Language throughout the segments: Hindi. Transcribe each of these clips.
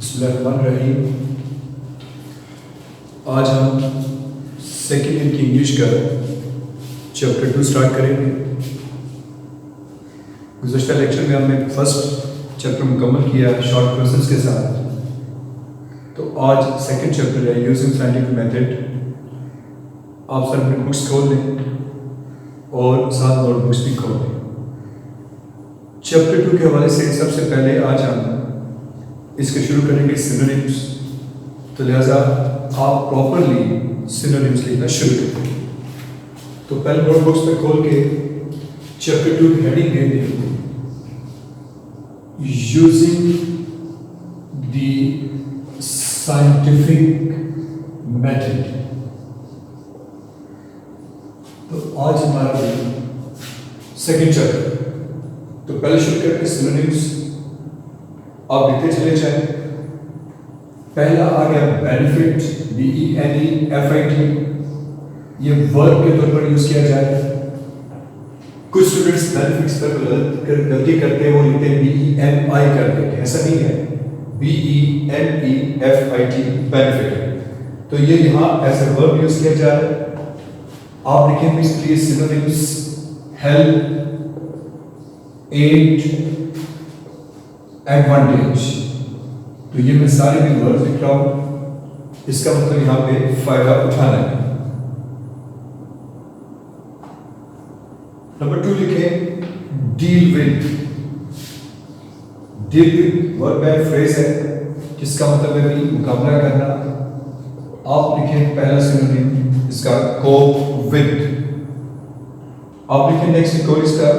बिस्मिल्लाहिर्रहमानिर्रहीम। आज हम सेकेंड ईयर की इंग्लिश का चैप्टर 2 स्टार्ट करेंगे। गुज़श्ता लेक्चर में हमने फर्स्ट चैप्टर मुकम्मल किया शॉर्ट क्वेश्चंस के साथ, तो आज सेकेंड चैप्टर है यूजिंग साइंटिफिक मेथड। आप सब अपनी बुक्स खोल लें और साथ नोटबुक्स भी खोल लें। चैप्टर 2 के हवाले से सबसे पहले आज हम इसके शुरू करेंगे सिनोनिम्स, तो लिहाजा आप प्रॉपरली सिनोनिम्स लिखना शुरू करें। तो पहले नोटबुक्स पे खोल के चैप्टर 2 की हेडिंग दे दें, यूजिंग द साइंटिफिक मेथड। तो आज हमारा सेकेंड चैप्टर, तो पहले शुरू करके सिनोनिम्स आप लिखते चले जाएं। पहला आ गया बेनिफिट, BENEFIT। ये वर्ब के तौर पर यूज किया जाए। कुछ स्टूडेंट्स बेनिफिट्स पर गलती करते हैं, वो लिखते हैं BENI कर देते हैं, ऐसा नहीं है। BENEFIT बेनिफिट, तो ये यहाँ एज ए वर्ब यूज किया जा रहा है। आप लिखेंगे इसके लिए सिनोनिम्स हेल्प, एड, एडवांटेज। तो ये मैं सारे भी वर्ड लिख रहा हूं, इसका मतलब यहां पे फायदा उठाना है। नंबर 2 लिखें deal with. Deal with verb है, फ्रेज है, जिसका मतलब है कि मुकाबला करना। आप लिखें पहला सिनोनिम इसका कोप विद। आप लिखें नेक्स्ट को इसका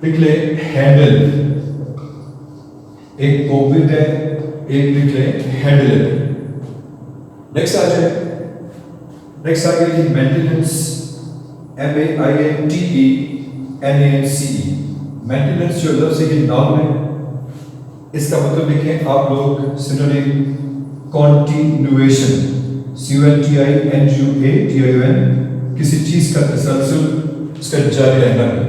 लिख ले हैंडल। एक कोविड है, एक लिख ले हैंडल। नेक्स्ट आ जाए, नेक्स्ट आ गया मेंटेनेंस, MEINTENANCE। मेंटेनेंस जो लफ्ज़ है नाउन है, इसका मतलब लिखें आप लोग सिनोनिम कॉन्टिन्यूएशन, CONTINUATION, किसी चीज का तसलसल, उसका जारी रहना है।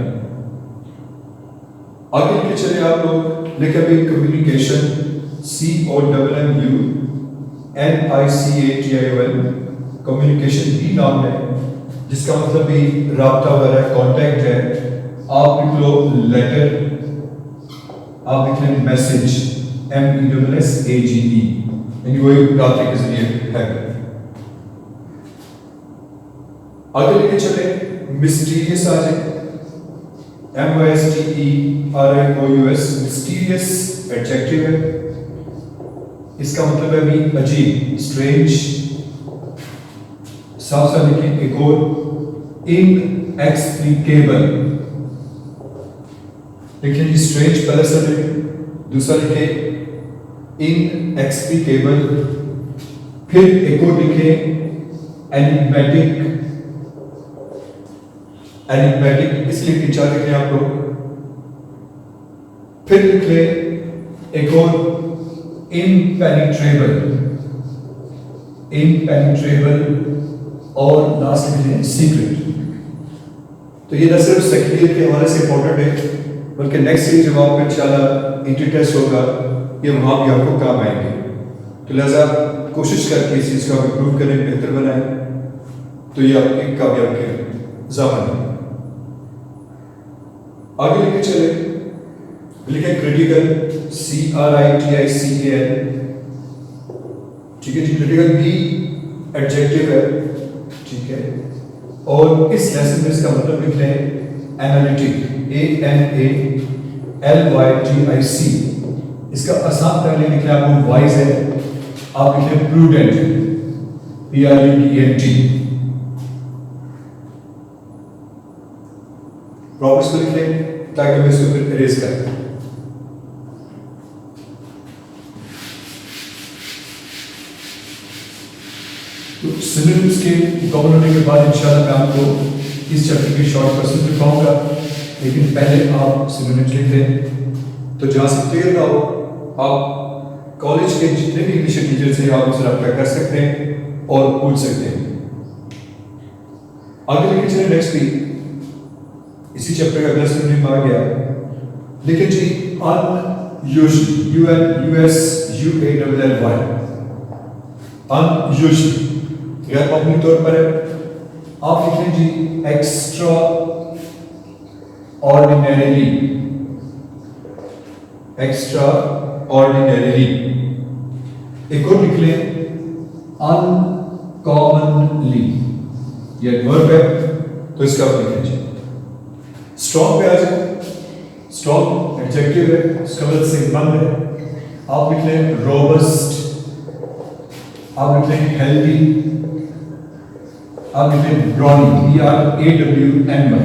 आगे के चले आप लोग लिखे भी कम्युनिकेशन, CONNICATION। कम्युनिकेशन भी नाम है, जिसका मतलब भी राब्ता वगैरह, कांटेक्ट है। आप लिख लो लेटर, आप लिख लें मैसेज, MESSAGE, यानी वही राब्ते के जरिए है। आगे लेके चले मिस्टीरियस आ जाए, MYSTERIOUS, मिस्टीरियस एडजेक्टिव है, इसका मतलब है भी अजीब, स्ट्रेंज। साफ साफ लिखें एक और इनएक्सप्लिकेबल। लिखें जी स्ट्रेंज पहले से लिखें, दूसरा लिखें इनएक्सप्लिकेबल, फिर एक और लिखें एनिग्मेटिक। एनिग्मेटिक इसलिए कि चार लिखें आप लोग, फिर लिख ले एक और इनपेनिट्रेबल, इनपेनिट्रेबल, और लास्ट लिख लें सीक्रेट। तो ये न सिर्फ सेकेंड ईयर के हवाले से इंपॉर्टेंट है, बल्कि नेक्स्ट ईयर जब आपका इंशाल्लाह इंटर टेस्ट होगा, ये वहां भी आपको काम आएंगे। तो लिहाजा कोशिश करके इस चीज को इम्प्रूव करें, बेहतर बनाएं, तो ये आपकी कामयाब के ज़ामन है। आगे लेके चले, लिखें क्रिटिकल, CRITICAL। ठीक है जी, क्रिटिकल भी एडजेक्टिव है, ठीक है। और इस लेसन में इसका मतलब लिख लें एनालिटिक, ANALYTIC। इसका आसान पहले लिख लें आपको वाइज है, आप लिख लें प्रूडेंट, PRUDENT। प्रॉपर इसको लिख लें ताकि मैं इसको फिर इरेज करें। तो सिनोनिम्स के कवर होने के बाद इंशाल्लाह मैं आपको इस चैप्टर की शॉर्ट क्वेश्चन दिखाऊंगा, लेकिन पहले आप सिनोनिम्स लिख लें। तो जहाँ से क्लियर ना हो, आप कॉलेज के जितने भी इंग्लिश टीचर से आप उनसे रब्ता कर सकते हैं और पूछ सकते हैं। आगे लेके चले नेक्स्ट भी इसी चैप्टर का अगला सिनोनिम आ गया, लेकिन जी unusually, UNUSUALLY, unusually, गैर मामूली तौर पर है। आप लिखें जी एक्स्ट्रा ऑर्डिनरीली, एक्स्ट्रा ऑर्डिनरीली। एक और लिख लें अनकॉमनली, ये वर्ब है तो इसका आप लिखें जी। स्ट्रॉन्ग पे आ जाए, स्ट्रॉन्ग एडजेक्टिव है, इसका मतलब सेहतमंद है। आप लिख लें रोबस्ट, आप लिख लें हेल्दी, आप लिख लें ब्रॉनी, BRAWNY।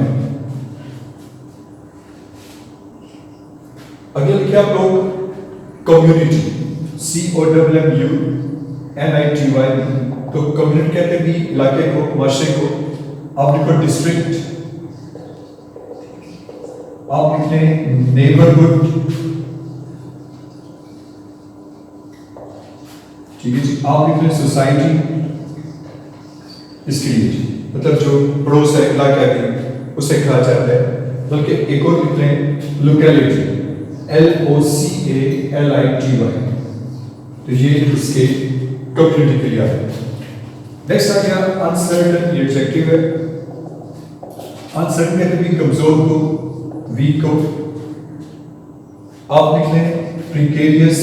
अगले लिखे आप लोग कम्युनिटी, COMMUNITY। तो कम्युनिटी कहते हैं भी इलाके को, माशरे को। आप लिखो डिस्ट्रिक्ट, आप लिख लें नेबरहुड, ठीक है जी। आप लिख लें सोसाइटी, इसके लिए मतलब जो पड़ोस है, इलाका है, उसे कहा जाता है। बल्कि एक और लिख लें लोकेलिटी, LOCALITY। तो ये इसके कम्युनिटी के लिए आता है। नेक्स्ट आ गया अनसर्टन, ये एडजेक्टिव है। अनसर्टन कहते हैं कमजोर को, वीक को। आप लिख लें प्रिकेरियस,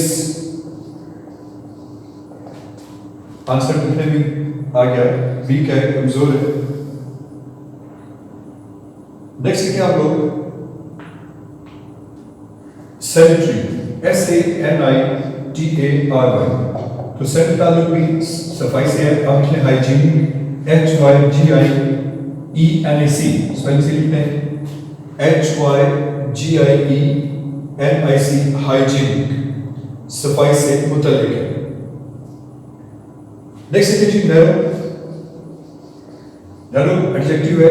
अनसर्टन लिखने भी आ गया, वीक है, कमजोर है। नेक्स्ट लिखे आप लोग सैनिटरी, SANITARY। तो सैनिटरी ताल्लुक भी सफाई से है। अब लिखने हाइजीनिक, HYGIENIC, स्पेलिंग से लिखते हैं HYGIENIC, हाइजीनिक, सफाई से मुतल्लिक है। नेक्स्ट लिखिए जी नैरो, नैरो एडजेक्टिव है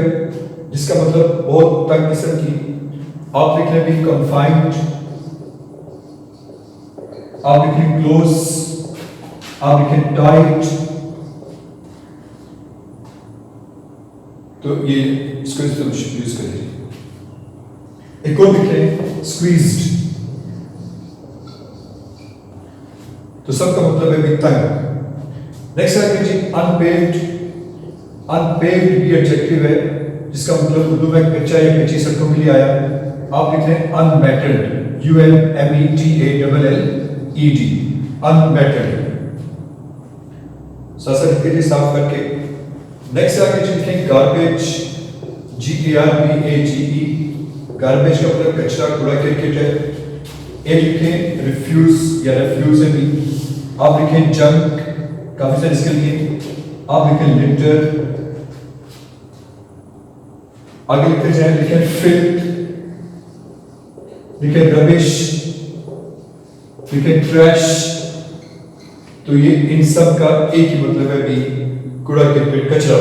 जिसका मतलब बहुत तंग किस्म की। आप लिख लें भी कन्फाइंड, आप लिखें क्लोज, आप लिखें टाइट। तो ये इसको यूज करें। एक और लिखें स्क्वीज्ड, तो सबका मतलब है भी तंग। नेक्स्ट आगे जी अनपेव्ड, अनपेव्ड भी एडजेक्टिव है जिसका मतलब उर्दू में कच्चा या कच्ची सड़कों के लिए आया। आप लिख लें अनमेटल्ड, UNMETALLED, अनमेटल्ड। साथ लिख लीजिए साफ करके। नेक्स्ट आगे लिखें गार्बेज, GARBAGE, गार्बेज का मतलब कचरा, कूड़ा करकट है। एक लिखें रिफ्यूज या रेफ्यूज है भी। आप लिखें जंक, काफी सारे इसके लिए। आप लिखें लिटर, आगे लिखते जाए लिखें फिल्थ, लिखें रबिश, लिखें ट्रैश। तो ये इन सब का एक ही मतलब है भी कूड़ा करकट, कचरा।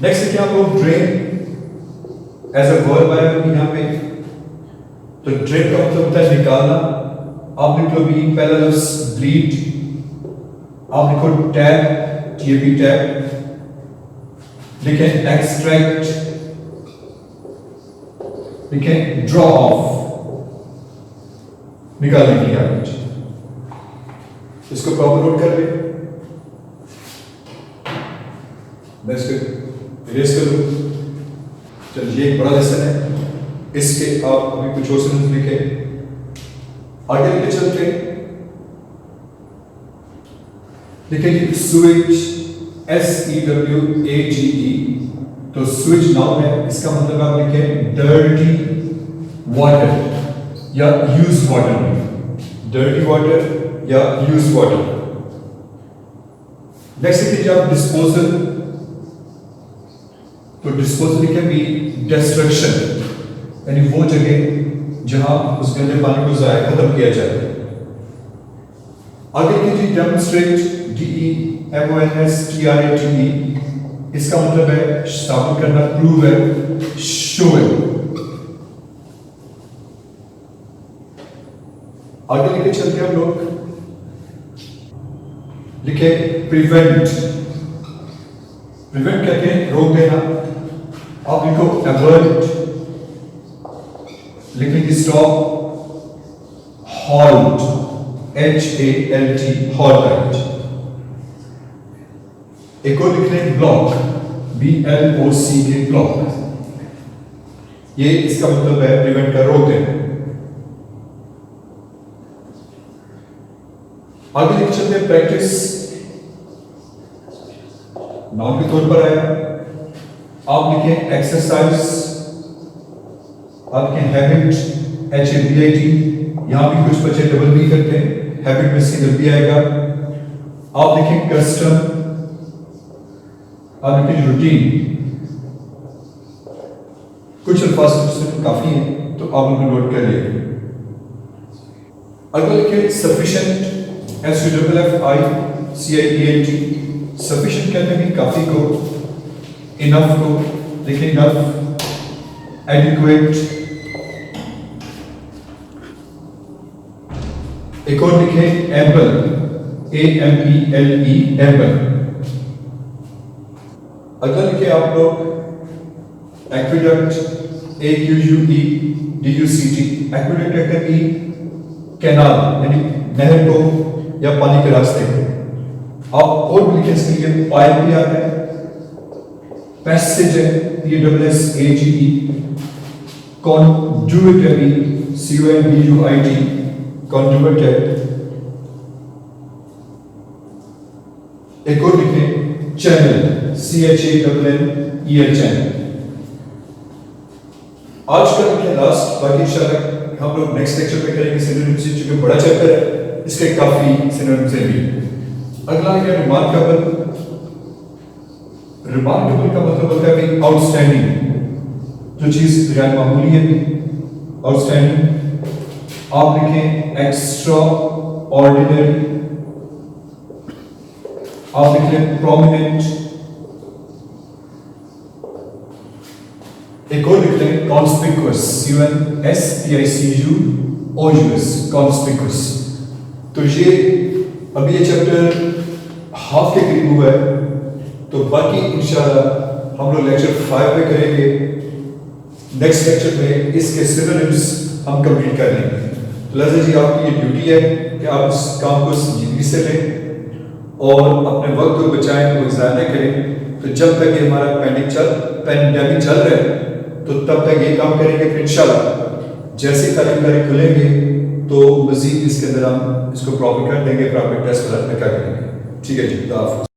नेक्स्ट लिखें आप लोग ड्रेन, एज अ वर्ब आया यहां पे। तो ड्रेन का मतलब होता है निकालना। आप लिख लो भी पहला लफ्ज ब्लीड, आप लिखो टैब, TAB टैब। लिखें एक्सट्रैक्ट, लिखें ड्रॉ ऑफ, निकालने की आदत। इसको प्रॉपर नोट कर ले। मैं इसको इरेज कर दूं। चलिए ये एक बड़ा लेसन है, इसके आप अभी कुछ और सेंटेंस लिखे। आगे लिखे चलते लिखेंगे स्विच, SEWAGE। तो स्विच नाउन है, इसका मतलब आप लिखें डर्टी वाटर या यूज वाटर, डर्टी वाटर या यूज वाटर। नेक्स्ट लिखिए आप डिस्पोजल। तो डिस्पोजल लिखे भी डिस्ट्रक्शन, यानी वो जगह जहां उस गंदे पानी को जाया खत्म किया जाए। आगे लिखिए डेमोन्स्ट्रेट, DEMONSTRATE। इसका मतलब है साबित करना, प्रूव है, शो है। आगे लिखे चलते हम लोग, लिखे प्रिवेंट। प्रिवेंट कहते हैं रोक देना। आप लिखो avoid, stop, halt, HALT, halt. एक और लिख लें ब्लॉक, BLOCK, ब्लॉक। ये इसका मतलब है प्रिवेंट कर, रोक देना। आगे लिख चलते हैं प्रैक्टिस, नाउन के तौर पर आया। आप लिखें एक्सरसाइज, आप लिखें हैबिट, HABIT, यहां भी कुछ बच्चे डबल भी करते हैं, हैबिट में सिंगल भी आएगा। आप लिखें कस्टम, आप लिखें रूटीन। कुछ अल्फाज काफी हैं, तो आप उनको नोट कर लिए। अगर लिखें सफिशिएंट, SUFFICIENT, सफिशिएंट कहते हैं काफी को, इनफ को लिखें इनफ, एडिक्वेट। एक और लिखें एम्बल, AMPLE, एम्बल। अगर लिखे आप लोग एक्विडक्ट, AQUE DUCT, एक्विडक्ट कहते हैं कैनाल यानी नहर को या पानी के रास्ते को। आप और भी लिखे इसके लिए पाइप भी आता है, पैसेज है PASSAGE, कॉन्डुइट है CONDUIT, कॉन्डुइट है। एक और लिखे चैनल, CHANNEL, चैनल। आज का लिखे लास्ट, बाकी इंशाल्लाह हम लोग नेक्स्ट लेक्चर में करेंगे सिनोनिम्स, चूंकि बड़ा चैप्टर है, इसके काफी सिनोनिम्स हैं भी। अगला है रिमार्केबल। रिमार्केबल का मतलब होता है कि आउटस्टैंडिंग, जो चीज गैर मामूली है, आउटस्टैंडिंग। आप लिखें एक्स्ट्रा ऑर्डिनरी, आप लिख लें प्रोमिनेंट। एक और लिख लें कॉन्स्पिक्यूअस, CONSPICUOUS, कॉन्स्पिक्यूअस। तो ये अभी ये चैप्टर हाफ के करीब हुआ है, तो बाकी इंशाल्लाह हम लोग लेक्चर 5 में करेंगे। नेक्स्ट लेक्चर में इसके सिनोनिम्स हम कंप्लीट कर लेंगे। तो लिहाजा जी आपकी ये ड्यूटी है कि आप इस काम को संजीदगी से लें और अपने वक्त को बचाएं, वो ज़ाया न करें। तो जब तक ये हमारा पैंडेमिक चल रहा है, तो तब तक ये काम करेंगे। फिर इंशाल्लाह जैसे तालीम खुलेंगे तो मजीद इसके अंदर हम इसको प्रॉपर कर देंगे, प्रॉपर टेस्ट क्या करेंगे। ठीक है जी, खुदा हाफिज़।